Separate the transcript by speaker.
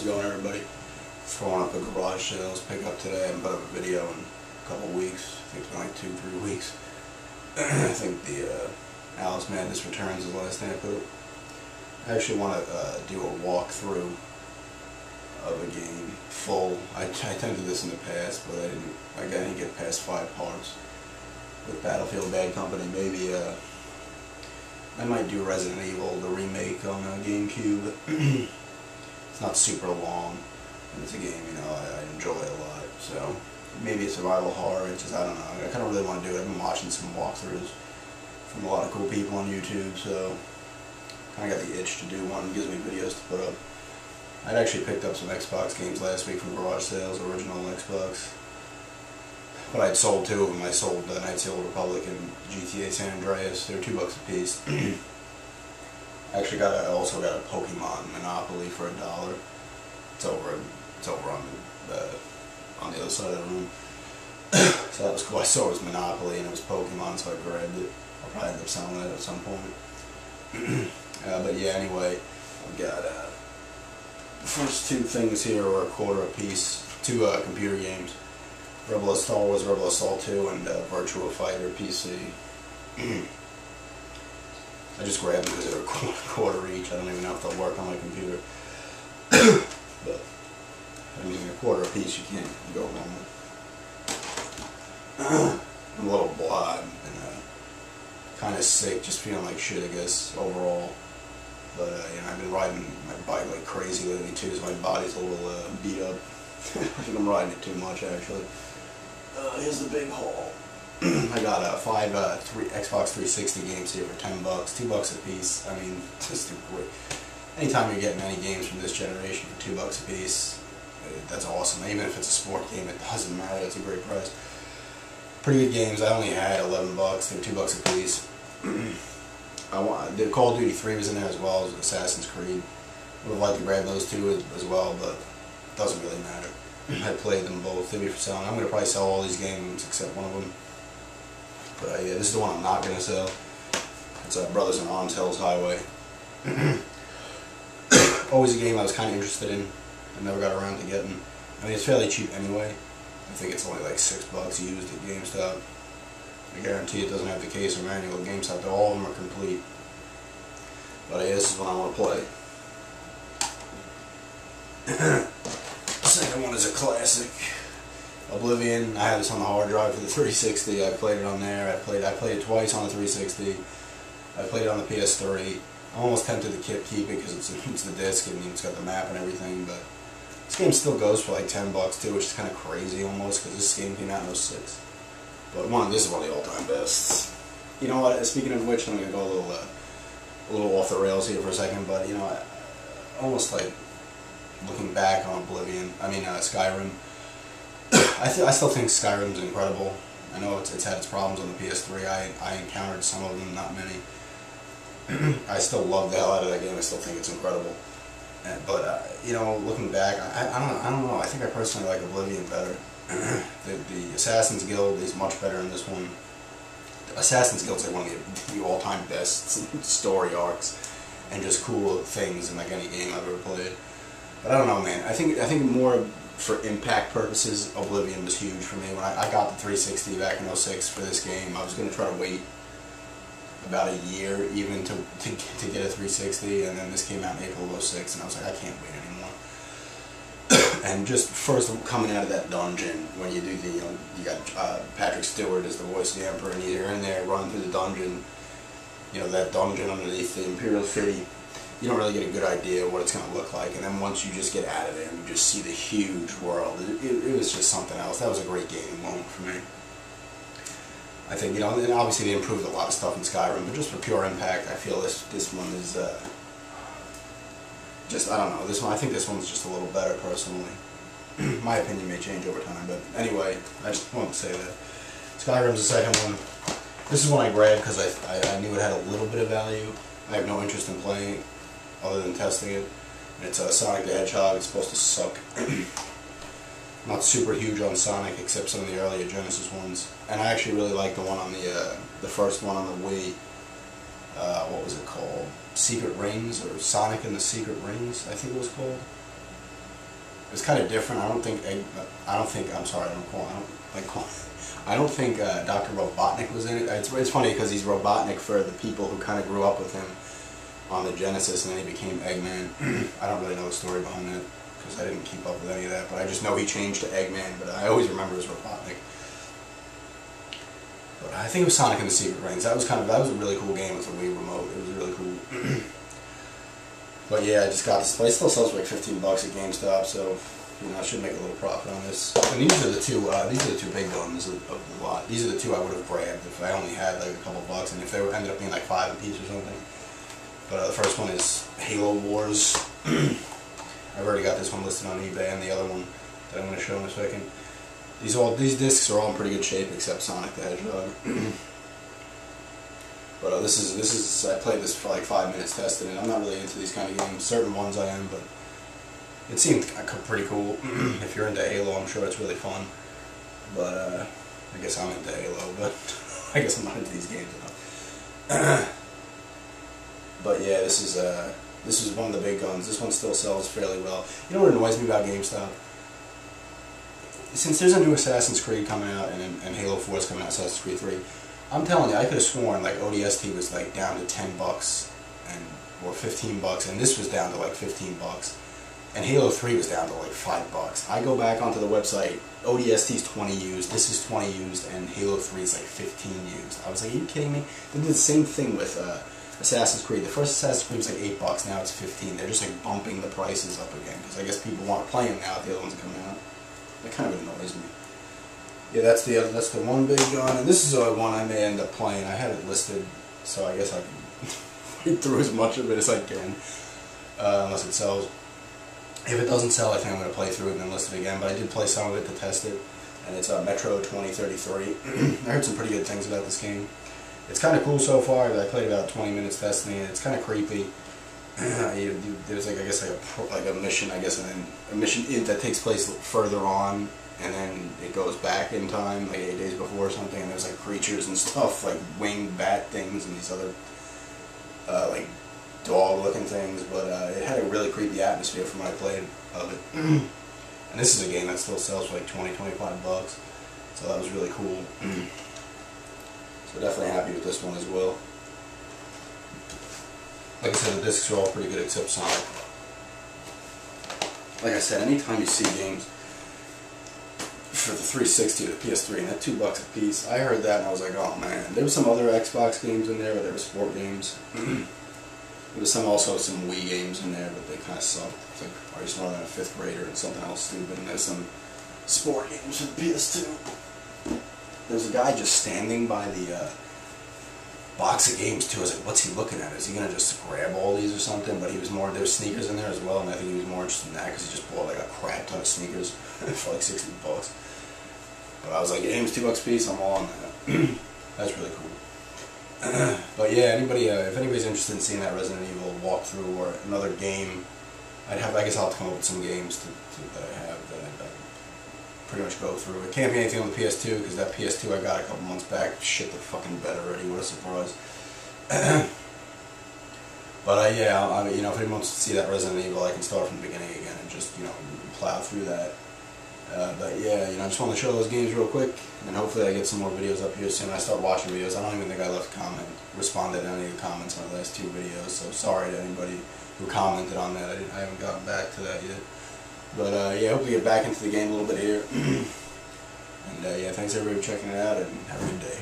Speaker 1: it going, everybody? Throwing up a garage sales pickup today. I haven't put up a video in a couple weeks. I think it's been like 2-3 weeks. I think the Alice Madness Returns is the last thing I put up. I actually want to do a walkthrough of a game full. I attempted this in the past, but I didn't get past 5 parts with Battlefield Bad Company. Maybe I might do Resident Evil, the remake on GameCube. It's not super long, and it's a game, you know, I enjoy it a lot. So maybe a survival horror. It's just, I don't know. I kind of really want to do it. I've been watching some walkthroughs from a lot of cool people on YouTube, so kind of got the itch to do one. It gives me videos to put up. I'd actually picked up some Xbox games last week from garage sales, original Xbox. But I'd sold 2 of them. I sold Knights of the Old Republic and GTA San Andreas. They're $2 a piece. I also got a Pokemon Monopoly for $1. It's over on the other side of the room. So that was cool. I saw it was Monopoly and it was Pokemon, so I grabbed it. I'll probably end up selling that at some point. But yeah, anyway, I've got the first 2 things here are $1 a piece. 2 computer games. Star Wars Rebel Assault 2 and Virtua Fighter PC. I just grabbed them because they're $1 each. I don't even know if they'll work on my computer. But, I mean, $1 a piece, you can't go wrong with. I'm a little blah and kind of sick, just feeling like shit, I guess, overall. But, you know, I've been riding my bike like crazy lately, too, so my body's a little beat up. I think I'm riding it too much, actually. Here's the big haul. I got 5 Xbox 360 games here for $10, $2 a piece. I mean, just great. Anytime you're getting any games from this generation for $2 a piece, that's awesome. Even if it's a sport game, it doesn't matter. It's a great price. Pretty good games. I only had $11. They're $2 a piece. The Call of Duty 3 was in there as well as Assassin's Creed. Would have liked to grab those 2 as well, but it doesn't really matter. I played them both. They'll be for selling. I'm going to probably sell all these games except one of them. But yeah, this is the one I'm not going to sell. It's Brothers in Arms Hell's Highway. Always a game I was kind of interested in. I never got around to getting. I mean, it's fairly cheap anyway. I think it's only like $6 used at GameStop. I guarantee it doesn't have the case or manual at GameStop. All of them are complete. But yeah, this is what I want to play. Second one is a classic, Oblivion. I have this on the hard drive for the 360. I played it on there. I played it twice on the 360. I played it on the PS3. I'm almost tempted to keep it because it's the disc and it's got the map and everything. But this game still goes for like $10 too, which is kind of crazy almost because this game came out in '06. But this is one of the all-time bests. You know what? Speaking of which, I'm gonna go a little off the rails here for a second. But you know, almost like. Looking back on Skyrim, I still think Skyrim's incredible. I know it's had its problems on the PS3. I encountered some of them, not many. I still love the hell out of that game. I still think it's incredible. But you know, looking back, I don't know. I think I personally like Oblivion better. The Assassin's Guild is much better in this one. Assassin's Guild's like one of the all-time best story arcs and just cool things in like any game I've ever played. But I don't know, man. I think more for impact purposes, Oblivion was huge for me. When I got the 360 back in '06 for this game, I was going to try to wait about a year even to get a 360, and then this came out in April of '06, and I was like, I can't wait anymore. And just first coming out of that dungeon, when you do you got Patrick Stewart as the voice of the Emperor, and you're in there running through the dungeon, you know, that dungeon underneath the Imperial City. You don't really get a good idea of what it's going to look like, and then once you just get out of there and you just see the huge world, it was just something else. That was a great gaming moment for me. I think, you know, and obviously they improved a lot of stuff in Skyrim, but just for pure impact, I feel this one is just, I don't know, this one, I think this one's just a little better personally. My opinion may change over time, but anyway, I just wanted to say that. Skyrim's the second one. This is one I grabbed because I knew it had a little bit of value. I have no interest in playing it other than testing it. It's Sonic the Hedgehog. It's supposed to suck. Not super huge on Sonic, except some of the earlier Genesis ones. And I actually really like the one on the first one on the Wii. What was it called? Secret Rings, or Sonic and the Secret Rings, I think it was called. was kind of different. I don't think Dr. Robotnik was in it. It's funny because he's Robotnik for the people who kind of grew up with him on the Genesis, and then he became Eggman. I don't really know the story behind that because I didn't keep up with any of that, but I just know he changed to Eggman, but I always remember as Robotnik. But I think it was Sonic and the Secret Rings. That was a really cool game with the Wii remote. It was really cool. But yeah, I just got this place. It still sells for like $15 at GameStop, so you know I should make a little profit on this. And these are the two big guns of the lot. These are the two I would have grabbed if I only had like a couple bucks, and if they ended up being like $5 a piece or something. But the first one is Halo Wars. I've already got this one listed on eBay, and the other one that I'm going to show in a second. These discs are all in pretty good shape except Sonic the Hedgehog. But this is I played this for like 5 minutes testing it. I'm not really into these kind of games. Certain ones I am, but it seemed pretty cool. If you're into Halo, I'm sure it's really fun. But I guess I'm into Halo, but I guess I'm not into these games enough. But yeah, this is one of the big guns. This one still sells fairly well. You know what annoys me about GameStop? Since there's a new Assassin's Creed coming out and Halo 4 is coming out, Assassin's Creed 3, I'm telling you, I could have sworn like ODST was like down to $10 or $15, and this was down to like $15, and Halo 3 was down to like $5. I go back onto the website, ODST is 20 used, this is 20 used, and Halo 3 is like 15 used. I was like, are you kidding me? They did the same thing with Assassin's Creed. The first Assassin's Creed was like $8, now it's 15. They're just like bumping the prices up again because I guess people want to play them now. The other ones are coming out. That kind of annoys me. Yeah, that's the one big gun, and this is one I may end up playing. I had it listed, so I guess I can read through as much of it as I can, unless it sells. If it doesn't sell, I think I'm going to play through it and then list it again. But I did play some of it to test it, and it's Metro 2033. I heard some pretty good things about this game. It's kind of cool so far. I played about 20 minutes testing it. It's kind of creepy. There's like, I guess like a mission, a mission that takes place further on, and then it goes back in time like 8 days before or something, and there's like creatures and stuff like winged bat things and these other like dog looking things, but it had a really creepy atmosphere from what I played of it. And this is a game that still sells for like $20–25, so that was really cool. So definitely happy with this one as well. Like I said, the discs are all pretty good except Sonic. Like I said, anytime you see games for the 360 or the PS3 and that $2 a piece, I heard that and I was like, oh man. There was some other Xbox games in there, but they were sport games. There was also some Wii games in there, but they kind of sucked. It's like, are you smarter than a 5th grader and something else stupid? And there's some sport games for the PS2. There's a guy just standing by the box of games too. I was like, what's he looking at? Is he gonna just grab all these or something? But he was more, there was sneakers in there as well, and I think he was more interested in that because he just bought like a crap ton of sneakers for like $60. But I was like, game's $2 a piece, I'm all on that. That's really cool. But yeah, if anybody's interested in seeing that Resident Evil walkthrough or another game, I guess I'll have to come up with some games that I have that I pretty much go through. It can't be anything on the PS2 because that PS2 I got a couple months back shit the fucking bed already. What a surprise! But yeah, you know, if anyone wants to see that Resident Evil, I can start from the beginning again and just, you know, plow through that. But yeah, you know, I just want to show those games real quick, and hopefully I get some more videos up here soon. I start watching videos. I don't even think I left a comment, responded to any of the comments on the last 2 videos, so sorry to anybody who commented on that. I haven't gotten back to that yet. But yeah, hopefully get back into the game a little bit here. And yeah, thanks everybody for checking it out, and have a good day.